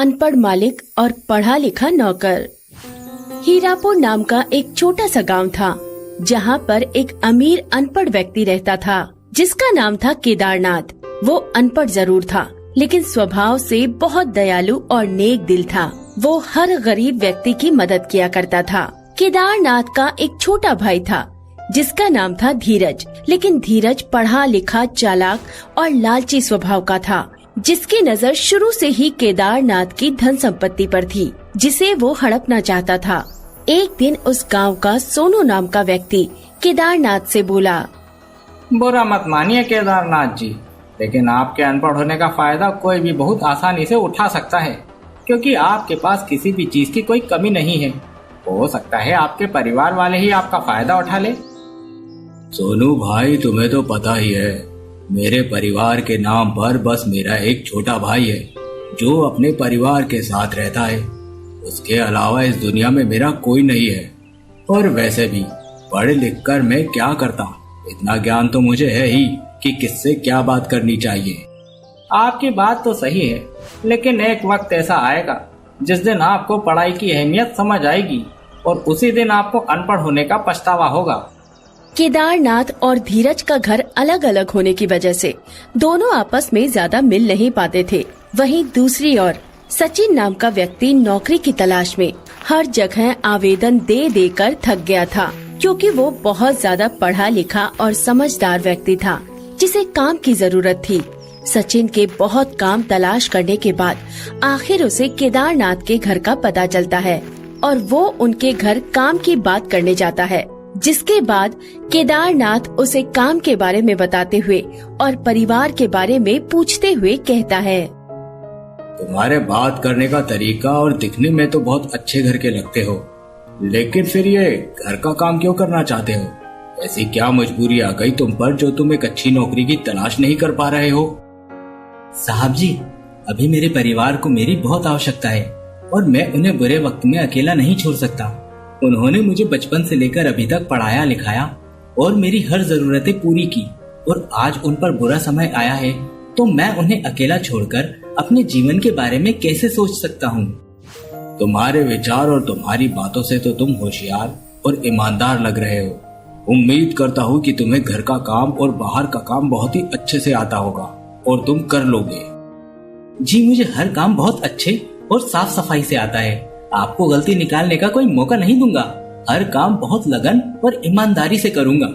अनपढ़ मालिक और पढ़ा लिखा नौकर। हीरापुर नाम का एक छोटा सा गांव था, जहां पर एक अमीर अनपढ़ व्यक्ति रहता था, जिसका नाम था केदारनाथ। वो अनपढ़ जरूर था, लेकिन स्वभाव से बहुत दयालु और नेक दिल था। वो हर गरीब व्यक्ति की मदद किया करता था। केदारनाथ का एक छोटा भाई था, जिसका नाम था धीरज। लेकिन धीरज पढ़ा लिखा, चालाक और लालची स्वभाव का था, जिसकी नजर शुरू से ही केदारनाथ की धन संपत्ति पर थी, जिसे वो हड़पना चाहता था। एक दिन उस गांव का सोनू नाम का व्यक्ति केदारनाथ से बोला, बुरा मत मानिए केदारनाथ जी, लेकिन आपके अनपढ़ होने का फायदा कोई भी बहुत आसानी से उठा सकता है, क्योंकि आपके पास किसी भी चीज की कोई कमी नहीं है। हो सकता है आपके परिवार वाले ही आपका फायदा उठा ले। सोनू भाई, तुम्हें तो पता ही है, मेरे परिवार के नाम पर बस मेरा एक छोटा भाई है, जो अपने परिवार के साथ रहता है। उसके अलावा इस दुनिया में मेरा कोई नहीं है। और वैसे भी पढ़ लिख कर मैं क्या करता, इतना ज्ञान तो मुझे है ही कि किससे क्या बात करनी चाहिए। आपकी बात तो सही है, लेकिन एक वक्त ऐसा आएगा जिस दिन आपको पढ़ाई की अहमियत समझ आएगी, और उसी दिन आपको अनपढ़ होने का पछतावा होगा। केदारनाथ और धीरज का घर अलग अलग होने की वजह से दोनों आपस में ज्यादा मिल नहीं पाते थे। वहीं दूसरी ओर सचिन नाम का व्यक्ति नौकरी की तलाश में हर जगह आवेदन दे देकर थक गया था, क्योंकि वो बहुत ज्यादा पढ़ा लिखा और समझदार व्यक्ति था, जिसे काम की जरूरत थी। सचिन के बहुत काम तलाश करने के बाद आखिर उसे केदारनाथ के घर का पता चलता है, और वो उनके घर काम की बात करने जाता है। जिसके बाद केदारनाथ उसे काम के बारे में बताते हुए और परिवार के बारे में पूछते हुए कहता है, तुम्हारे बात करने का तरीका और दिखने में तो बहुत अच्छे घर के लगते हो, लेकिन फिर ये घर का काम क्यों करना चाहते हो? ऐसी क्या मजबूरी आ गई तुम पर जो तुम एक अच्छी नौकरी की तलाश नहीं कर पा रहे हो? साहब जी, अभी मेरे परिवार को मेरी बहुत आवश्यकता है, और मैं उन्हें बुरे वक्त में अकेला नहीं छोड़ सकता। उन्होंने मुझे बचपन से लेकर अभी तक पढ़ाया लिखाया और मेरी हर जरूरतें पूरी की, और आज उन पर बुरा समय आया है तो मैं उन्हें अकेला छोड़कर अपने जीवन के बारे में कैसे सोच सकता हूँ? तुम्हारे विचार और तुम्हारी बातों से तो तुम होशियार और ईमानदार लग रहे हो। उम्मीद करता हूँ कि तुम्हें घर का काम और बाहर का काम बहुत ही अच्छे से आता होगा और तुम कर लोगे। जी, मुझे हर काम बहुत अच्छे और साफ सफाई से आता है। आपको गलती निकालने का कोई मौका नहीं दूंगा। हर काम बहुत लगन और ईमानदारी से करूंगा।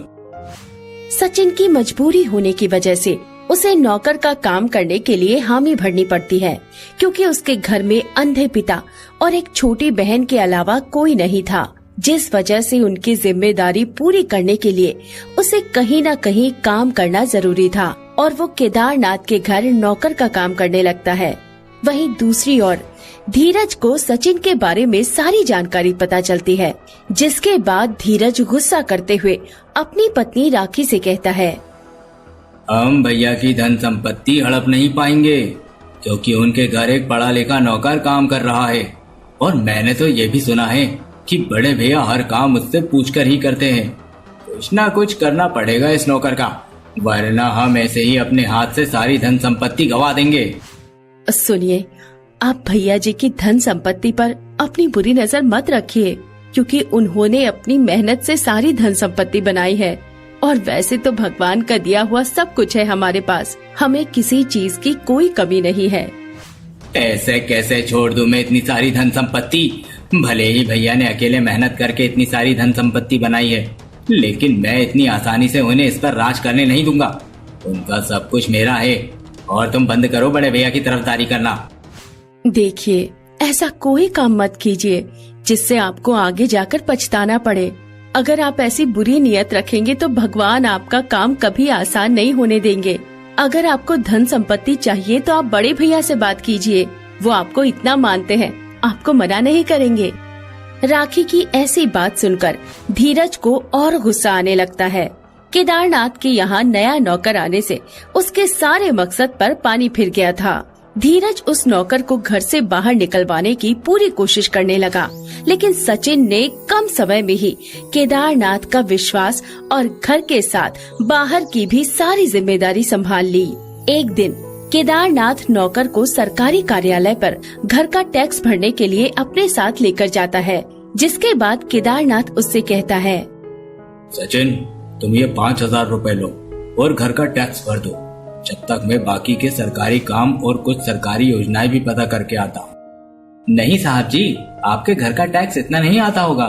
सचिन की मजबूरी होने की वजह से उसे नौकर का काम करने के लिए हामी भरनी पड़ती है, क्योंकि उसके घर में अंधे पिता और एक छोटी बहन के अलावा कोई नहीं था, जिस वजह से उनकी जिम्मेदारी पूरी करने के लिए उसे कहीं न कहीं काम करना जरूरी था, और वो केदारनाथ के घर नौकर का काम करने लगता है। वहीं दूसरी ओर धीरज को सचिन के बारे में सारी जानकारी पता चलती है, जिसके बाद धीरज गुस्सा करते हुए अपनी पत्नी राखी से कहता है, हम भैया की धन संपत्ति हड़प नहीं पाएंगे, क्योंकि उनके घर एक पढ़ा लिखा नौकर काम कर रहा है, और मैंने तो ये भी सुना है कि बड़े भैया हर काम मुझसे पूछकर ही करते हैं। कुछ ना कुछ करना पड़ेगा इस नौकर का, वरना हम ऐसे ही अपने हाथ से सारी धन संपत्ति गवा देंगे। सुनिए, आप भैया जी की धन संपत्ति पर अपनी बुरी नजर मत रखिए, क्योंकि उन्होंने अपनी मेहनत से सारी धन संपत्ति बनाई है, और वैसे तो भगवान का दिया हुआ सब कुछ है हमारे पास। हमें किसी चीज की कोई कमी नहीं है। ऐसे कैसे छोड़ दूं मैं इतनी सारी धन संपत्ति? भले ही भैया ने अकेले मेहनत करके इतनी सारी धन संपत्ति बनाई है, लेकिन मैं इतनी आसानी से उन्हें इस पर राज करने नहीं दूंगा। उनका सब कुछ मेरा है, और तुम बंद करो बड़े भैया की तरफदारी करना। देखिए, ऐसा कोई काम मत कीजिए जिससे आपको आगे जाकर पछताना पड़े। अगर आप ऐसी बुरी नियत रखेंगे तो भगवान आपका काम कभी आसान नहीं होने देंगे। अगर आपको धन संपत्ति चाहिए तो आप बड़े भैया से बात कीजिए, वो आपको इतना मानते हैं, आपको मना नहीं करेंगे। राखी की ऐसी बात सुनकर धीरज को और गुस्सा आने लगता है। केदारनाथ के यहाँ नया नौकर आने से उसके सारे मकसद पर पानी फिर गया था। धीरज उस नौकर को घर से बाहर निकलवाने की पूरी कोशिश करने लगा, लेकिन सचिन ने कम समय में ही केदारनाथ का विश्वास और घर के साथ बाहर की भी सारी जिम्मेदारी संभाल ली। एक दिन केदारनाथ नौकर को सरकारी कार्यालय पर घर का टैक्स भरने के लिए अपने साथ लेकर जाता है, जिसके बाद केदारनाथ उससे कहता है, सचिन, तुम ये 5,000 रुपए लो और घर का टैक्स भर दो, जब तक मैं बाकी के सरकारी काम और कुछ सरकारी योजनाएं भी पता करके आता हूँ। नहीं साहब जी, आपके घर का टैक्स इतना नहीं आता होगा,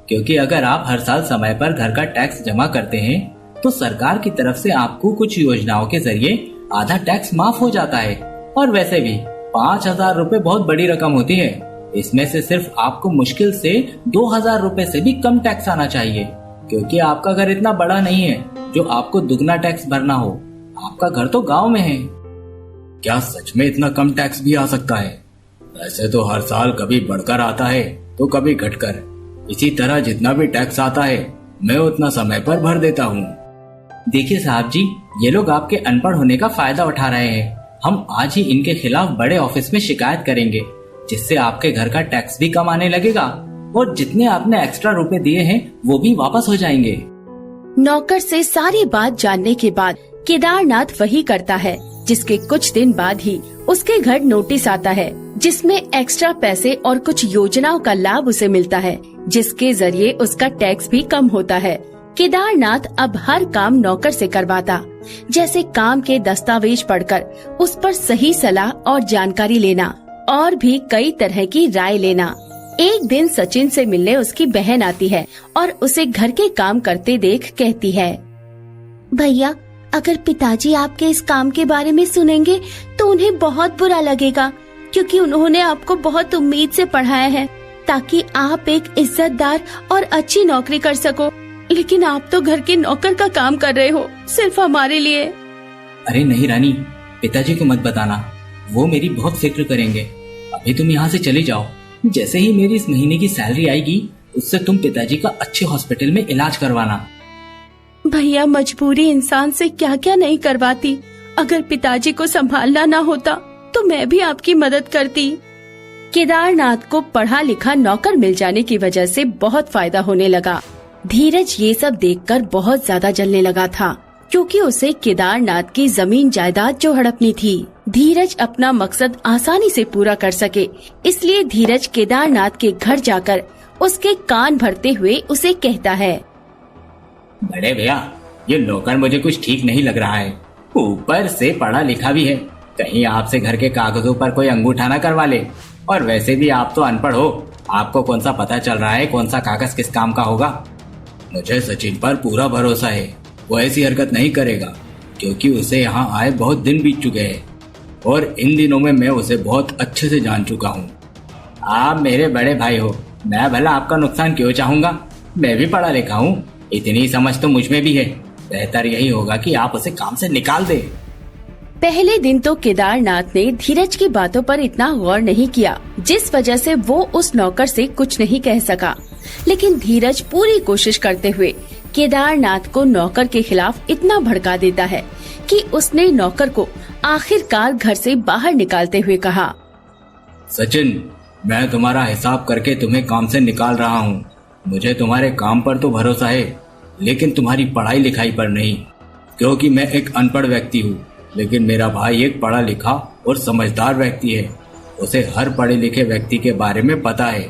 क्योंकि अगर आप हर साल समय पर घर का टैक्स जमा करते हैं तो सरकार की तरफ से आपको कुछ योजनाओं के जरिए आधा टैक्स माफ हो जाता है। और वैसे भी 5,000 रुपए बहुत बड़ी रकम होती है। इसमें से सिर्फ आपको मुश्किल से 2,000 रुपए से भी कम टैक्स आना चाहिए, क्योंकि आपका घर इतना बड़ा नहीं है जो आपको दुगना टैक्स भरना हो। आपका घर तो गांव में है। क्या सच में इतना कम टैक्स भी आ सकता है? वैसे तो हर साल कभी बढ़कर आता है तो कभी घटकर। इसी तरह जितना भी टैक्स आता है मैं उतना समय पर भर देता हूँ। देखिए साहब जी, ये लोग आपके अनपढ़ होने का फायदा उठा रहे हैं। हम आज ही इनके खिलाफ बड़े ऑफिस में शिकायत करेंगे, जिससे आपके घर का टैक्स भी कम आने लगेगा और जितने आपने एक्स्ट्रा रुपए दिए हैं वो भी वापस हो जाएंगे। नौकर से सारी बात जानने के बाद केदारनाथ वही करता है, जिसके कुछ दिन बाद ही उसके घर नोटिस आता है, जिसमें एक्स्ट्रा पैसे और कुछ योजनाओं का लाभ उसे मिलता है, जिसके जरिए उसका टैक्स भी कम होता है। केदारनाथ अब हर काम नौकर से करवाता, जैसे काम के दस्तावेज पढ़कर उस पर सही सलाह और जानकारी लेना और भी कई तरह की राय लेना। एक दिन सचिन से मिलने उसकी बहन आती है और उसे घर के काम करते देख कहती है, भैया, अगर पिताजी आपके इस काम के बारे में सुनेंगे तो उन्हें बहुत बुरा लगेगा, क्योंकि उन्होंने आपको बहुत उम्मीद से पढ़ाया है ताकि आप एक इज्जतदार और अच्छी नौकरी कर सको, लेकिन आप तो घर के नौकर का काम कर रहे हो सिर्फ हमारे लिए। अरे नहीं रानी, पिताजी को मत बताना, वो मेरी बहुत फिक्र करेंगे। अभी तुम यहाँ से चली जाओ। जैसे ही मेरी इस महीने की सैलरी आएगी उससे तुम पिताजी का अच्छे हॉस्पिटल में इलाज करवाना। भैया, मजबूरी इंसान से क्या क्या नहीं करवाती। अगर पिताजी को संभालना ना होता तो मैं भी आपकी मदद करती। केदारनाथ को पढ़ा लिखा नौकर मिल जाने की वजह से बहुत फायदा होने लगा। धीरज ये सब देखकर बहुत ज्यादा जलने लगा था, क्योंकि उसे केदारनाथ की जमीन जायदाद जो हड़पनी थी। धीरज अपना मकसद आसानी से पूरा कर सके, इसलिए धीरज केदारनाथ के घर जाकर उसके कान भरते हुए उसे कहता है, बड़े भैया, ये नौकर मुझे कुछ ठीक नहीं लग रहा है। ऊपर से पढ़ा लिखा भी है, कहीं आपसे घर के कागजों पर कोई अंगूठा ना करवा ले। और वैसे भी आप तो अनपढ़ हो, आपको कौन सा पता चल रहा है कौन सा कागज किस काम का होगा। मुझे सचिन पर पूरा भरोसा है, वो ऐसी हरकत नहीं करेगा, क्योंकि उसे यहाँ आए बहुत दिन बीत चुके हैं और इन दिनों में मैं उसे बहुत अच्छे से जान चुका हूँ। आप मेरे बड़े भाई हो, मैं भला आपका नुकसान क्यों चाहूंगा। मैं भी पढ़ा लिखा हूँ, इतनी समझ तो मुझ में भी है। बेहतर यही होगा कि आप उसे काम से निकाल दे। पहले दिन तो केदारनाथ ने धीरज की बातों पर इतना गौर नहीं किया, जिस वजह से वो उस नौकर से कुछ नहीं कह सका। लेकिन धीरज पूरी कोशिश करते हुए केदारनाथ को नौकर के खिलाफ इतना भड़का देता है कि उसने नौकर को आखिरकार घर से बाहर निकालते हुए कहा, सचिन, मैं तुम्हारा हिसाब करके तुम्हें काम से निकाल रहा हूँ। मुझे तुम्हारे काम पर तो भरोसा है, लेकिन तुम्हारी पढ़ाई लिखाई पर नहीं, क्योंकि मैं एक अनपढ़ व्यक्ति हूँ, लेकिन मेरा भाई एक पढ़ा लिखा और समझदार व्यक्ति है। उसे हर पढ़े लिखे व्यक्ति के बारे में पता है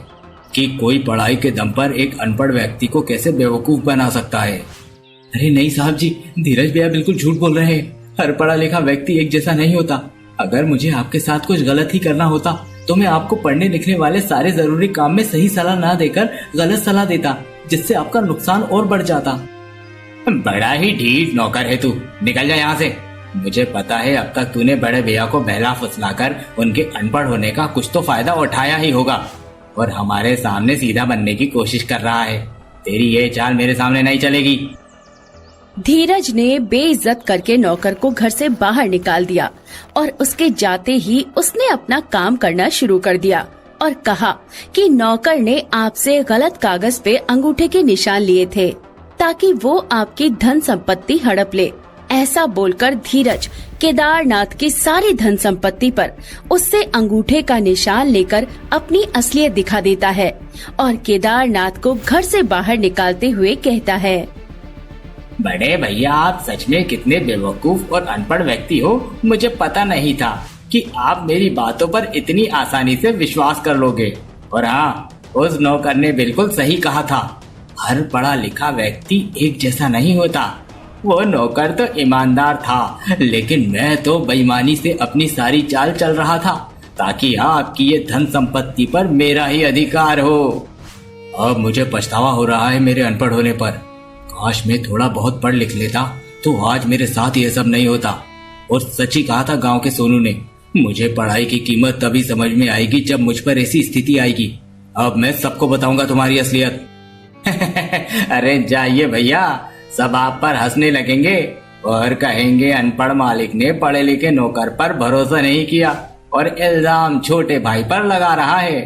कि कोई पढ़ाई के दम पर एक अनपढ़ व्यक्ति को कैसे बेवकूफ बना सकता है। अरे नहीं साहब जी, धीरज भैया बिल्कुल झूठ बोल रहे हैं। हर पढ़ा लिखा व्यक्ति एक जैसा नहीं होता। अगर मुझे आपके साथ कुछ गलत ही करना होता तो मैं आपको पढ़ने लिखने वाले सारे जरूरी काम में सही सलाह ना देकर गलत सलाह देता, जिससे आपका नुकसान और बढ़ जाता। बड़ा ही ढीठ नौकर है तू, निकल जा यहाँ से। मुझे पता है अब तक तूने बड़े भैया को बहला फुसलाकर उनके अनपढ़ होने का कुछ तो फायदा उठाया ही होगा और हमारे सामने सीधा बनने की कोशिश कर रहा है। तेरी ये चाल मेरे सामने नहीं चलेगी। धीरज ने बेइज्जत करके नौकर को घर से बाहर निकाल दिया और उसके जाते ही उसने अपना काम करना शुरू कर दिया और कहा कि नौकर ने आपसे गलत कागज पे अंगूठे के निशान लिए थे ताकि वो आपकी धन संपत्ति हड़प ले। ऐसा बोलकर धीरज केदारनाथ की सारी धन संपत्ति पर उससे अंगूठे का निशान लेकर अपनी असलियत दिखा देता है और केदारनाथ को घर से बाहर निकालते हुए कहता है, बड़े भैया, आप सच में कितने बेवकूफ और अनपढ़ व्यक्ति हो। मुझे पता नहीं था कि आप मेरी बातों पर इतनी आसानी से विश्वास कर लोगे। और हाँ, उस नौकर ने बिल्कुल सही कहा था, हर पढ़ा लिखा व्यक्ति एक जैसा नहीं होता। वो नौकर तो ईमानदार था, लेकिन मैं तो बेईमानी से अपनी सारी चाल चल रहा था ताकि आपकी ये धन संपत्ति पर मेरा ही अधिकार हो। अब मुझे पछतावा हो रहा है मेरे अनपढ़ होने पर। काश मैं थोड़ा बहुत पढ़ लिख लेता तो आज मेरे साथ ये सब नहीं होता। और सच ही कहा था गांव के सोनू ने, मुझे पढ़ाई की कीमत तभी समझ में आएगी जब मुझ पर ऐसी स्थिति आएगी। अब मैं सबको बताऊंगा तुम्हारी असलियत। अरे जाइए भैया, सब आप पर हंसने लगेंगे और कहेंगे अनपढ़ मालिक ने पढ़े लिखे नौकर पर भरोसा नहीं किया और इल्जाम छोटे भाई पर लगा रहा है।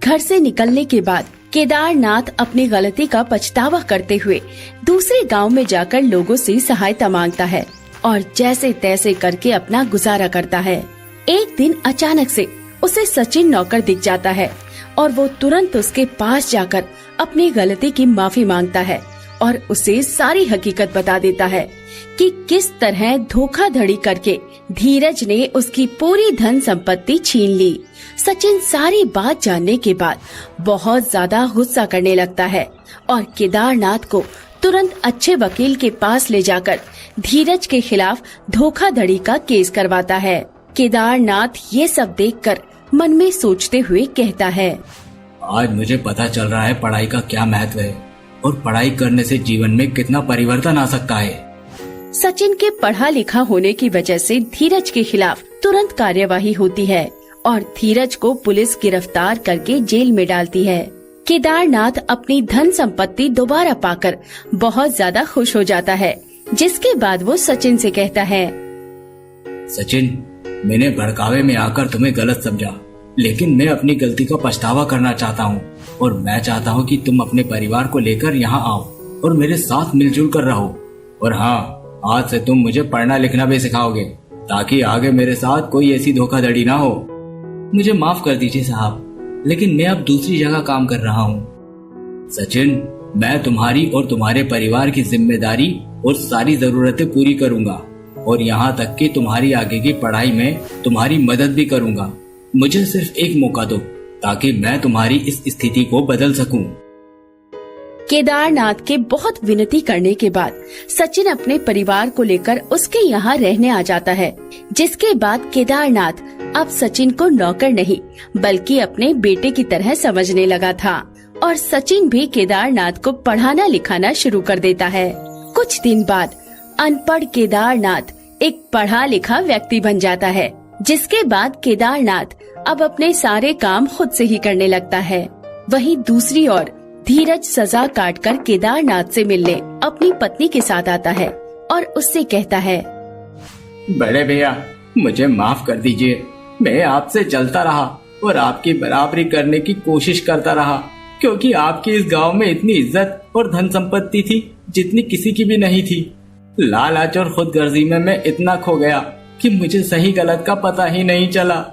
घर से निकलने के बाद केदारनाथ अपनी गलती का पछतावा करते हुए दूसरे गांव में जाकर लोगों से सहायता मांगता है और जैसे तैसे करके अपना गुजारा करता है। एक दिन अचानक से उसे सचिन नौकर दिख जाता है और वो तुरंत उसके पास जाकर अपनी गलती की माफी मांगता है और उसे सारी हकीकत बता देता है कि किस तरह धोखाधड़ी करके धीरज ने उसकी पूरी धन संपत्ति छीन ली। सचिन सारी बात जानने के बाद बहुत ज्यादा गुस्सा करने लगता है और केदारनाथ को तुरंत अच्छे वकील के पास ले जाकर धीरज के खिलाफ धोखाधड़ी का केस करवाता है। केदारनाथ ये सब देखकर मन में सोचते हुए कहता है, आज मुझे पता चल रहा है पढ़ाई का क्या महत्व है और पढ़ाई करने से जीवन में कितना परिवर्तन आ सकता है। सचिन के पढ़ा लिखा होने की वजह से धीरज के खिलाफ तुरंत कार्यवाही होती है और धीरज को पुलिस गिरफ्तार करके जेल में डालती है। केदारनाथ अपनी धन संपत्ति दोबारा पाकर बहुत ज्यादा खुश हो जाता है, जिसके बाद वो सचिन से कहता है, सचिन, मैंने भड़कावे में आकर तुम्हें गलत समझा, लेकिन मैं अपनी गलती का पछतावा करना चाहता हूँ और मैं चाहता हूँ कि तुम अपने परिवार को लेकर यहाँ आओ और मेरे साथ मिलजुल कर रहो। और हाँ, आज से तुम मुझे पढ़ना लिखना भी सिखाओगे ताकि आगे मेरे साथ कोई ऐसी धोखाधड़ी ना हो। मुझे माफ कर दीजिए साहब, लेकिन मैं अब दूसरी जगह काम कर रहा हूँ। सचिन, मैं तुम्हारी और तुम्हारे परिवार की जिम्मेदारी और सारी जरूरतें पूरी करूंगा और यहाँ तक कि तुम्हारी आगे की पढ़ाई में तुम्हारी मदद भी करूंगा। मुझे सिर्फ एक मौका दो ताकि मैं तुम्हारी इस स्थिति को बदल सकूं। केदारनाथ के बहुत विनती करने के बाद सचिन अपने परिवार को लेकर उसके यहाँ रहने आ जाता है, जिसके बाद केदारनाथ अब सचिन को नौकर नहीं बल्कि अपने बेटे की तरह समझने लगा था और सचिन भी केदारनाथ को पढ़ाना लिखाना शुरू कर देता है। कुछ दिन बाद अनपढ़ केदारनाथ एक पढ़ा लिखा व्यक्ति बन जाता है, जिसके बाद केदारनाथ अब अपने सारे काम खुद से ही करने लगता है। वहीं दूसरी ओर धीरज सजा काटकर केदारनाथ से मिलने अपनी पत्नी के साथ आता है और उससे कहता है, बड़े भैया, मुझे माफ कर दीजिए। मैं आपसे चलता रहा और आपकी बराबरी करने की कोशिश करता रहा, क्योंकि आपकी इस गांव में इतनी इज्जत और धन संपत्ति थी जितनी किसी की भी नहीं थी। लालच और खुदगर्जी में मैं इतना खो गया कि मुझे सही गलत का पता ही नहीं चला।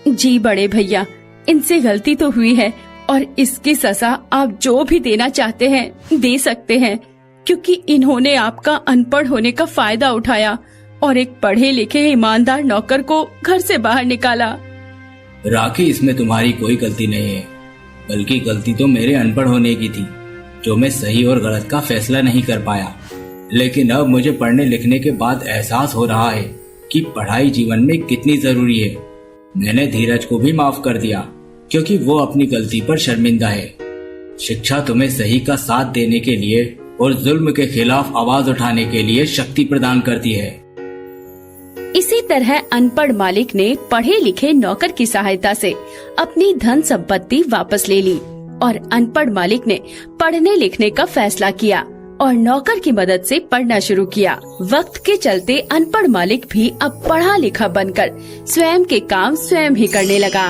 जी बड़े भैया, इनसे गलती तो हुई है और इसकी सजा आप जो भी देना चाहते हैं दे सकते हैं, क्योंकि इन्होंने आपका अनपढ़ होने का फायदा उठाया और एक पढ़े लिखे ईमानदार नौकर को घर से बाहर निकाला। राखी, इसमें तुम्हारी कोई गलती नहीं है, बल्कि गलती तो मेरे अनपढ़ होने की थी, जो मैं सही और गलत का फैसला नहीं कर पाया। लेकिन अब मुझे पढ़ने लिखने के बाद एहसास हो रहा है कि पढ़ाई जीवन में कितनी जरूरी है। मैंने धीरज को भी माफ कर दिया क्योंकि वो अपनी गलती पर शर्मिंदा है। शिक्षा तुम्हें सही का साथ देने के लिए और जुल्म के खिलाफ आवाज उठाने के लिए शक्ति प्रदान करती है। इसी तरह अनपढ़ मालिक ने पढ़े लिखे नौकर की सहायता से अपनी धन संपत्ति वापस ले ली और अनपढ़ मालिक ने पढ़ने लिखने का फैसला किया और नौकर की मदद से पढ़ना शुरू किया। वक्त के चलते अनपढ़ मालिक भी अब पढ़ा लिखा बनकर स्वयं के काम स्वयं ही करने लगा।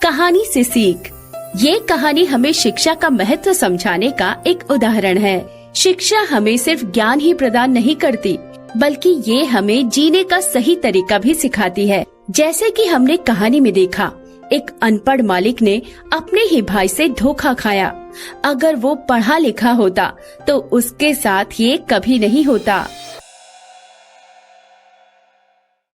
कहानी से सीख। ये कहानी हमें शिक्षा का महत्व समझाने का एक उदाहरण है। शिक्षा हमें सिर्फ ज्ञान ही प्रदान नहीं करती, बल्कि ये हमें जीने का सही तरीका भी सिखाती है। जैसे कि हमने कहानी में देखा, एक अनपढ़ मालिक ने अपने ही भाई से धोखा खाया अगर वो पढ़ा लिखा होता तो उसके साथ ये कभी नहीं होता।